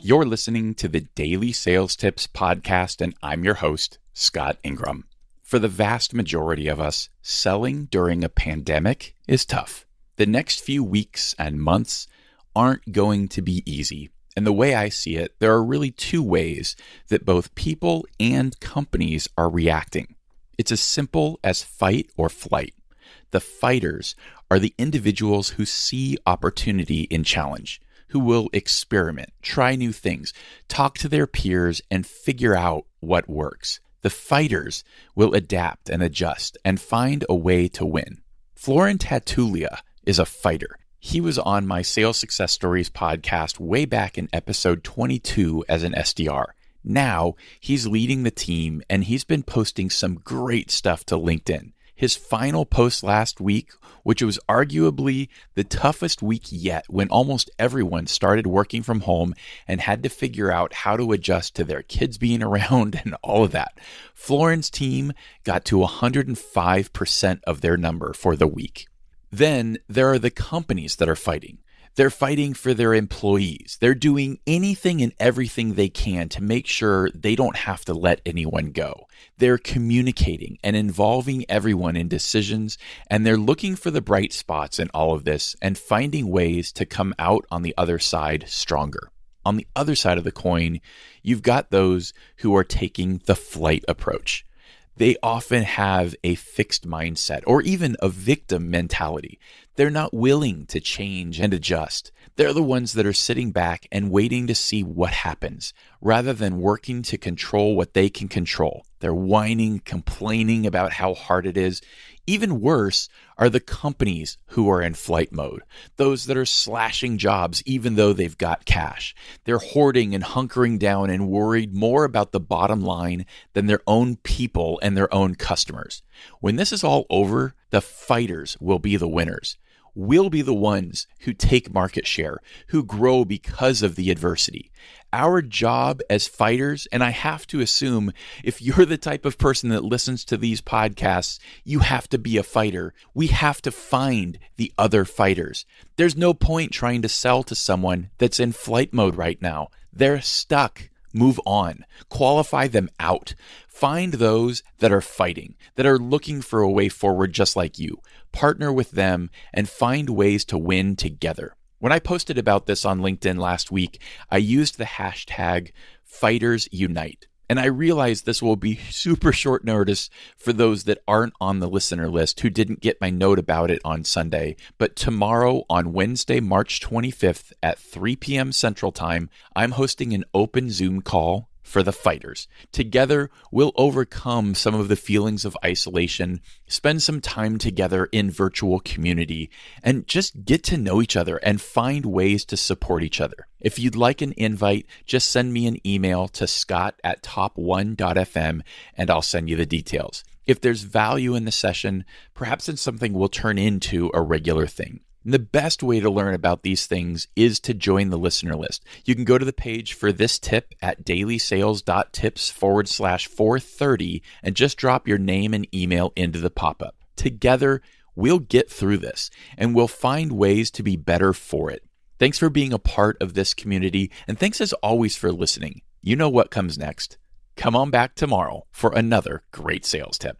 You're listening to the Daily Sales Tips Podcast, and I'm your host, Scott Ingram. For the vast majority of us, selling during a pandemic is tough. The next few weeks and months aren't going to be easy. And the way I see it, there are really two ways that both people and companies are reacting. It's as simple as fight or flight. The fighters are the individuals who see opportunity in challenge, who will experiment, try new things, talk to their peers, and figure out what works. The fighters will adapt and adjust and find a way to win. Florin Tatulia is a fighter. He was on my Sales Success Stories podcast way back in episode 22 as an SDR. Now he's leading the team and he's been posting some great stuff to LinkedIn. His final post last week, which was arguably the toughest week yet when almost everyone started working from home and had to figure out how to adjust to their kids being around and all of that. Florin's team got to 105% of their number for the week. Then there are the companies that are fighting. They're fighting for their employees. They're doing anything and everything they can to make sure they don't have to let anyone go. They're communicating and involving everyone in decisions, and they're looking for the bright spots in all of this and finding ways to come out on the other side stronger. On the other side of the coin, you've got those who are taking the flight approach. They often have a fixed mindset or even a victim mentality. They're not willing to change and adjust. They're the ones that are sitting back and waiting to see what happens rather than working to control what they can control. They're whining, complaining about how hard it is. Even worse are the companies who are in flight mode, those that are slashing jobs even though they've got cash. They're hoarding and hunkering down and worried more about the bottom line than their own people and their own customers. When this is all over, the fighters will be the winners. We'll be the ones who take market share, who grow because of the adversity. Our job as fighters, and I have to assume if you're the type of person that listens to these podcasts, you have to be a fighter. We have to find the other fighters. There's no point trying to sell to someone that's in flight mode right now. They're stuck. Move on. Qualify them out. Find those that are fighting, that are looking for a way forward just like you. Partner with them and find ways to win together. When I posted about this on LinkedIn last week, I used the hashtag FightersUnite. And I realize this will be super short notice for those that aren't on the listener list who didn't get my note about it on Sunday. But tomorrow on Wednesday, March 25th at 3 p.m. Central Time, I'm hosting an open Zoom call for the fighters. Together, we'll overcome some of the feelings of isolation, spend some time together in virtual community, and just get to know each other and find ways to support each other. If you'd like an invite, just send me an email to scott@top1.fm and I'll send you the details. If there's value in the session, perhaps it's something we'll turn into a regular thing. And the best way to learn about these things is to join the listener list. You can go to the page for this tip at dailysales.tips/430 and just drop your name and email into the pop-up. Together, we'll get through this and we'll find ways to be better for it. Thanks for being a part of this community, and thanks as always for listening. You know what comes next. Come on back tomorrow for another great sales tip.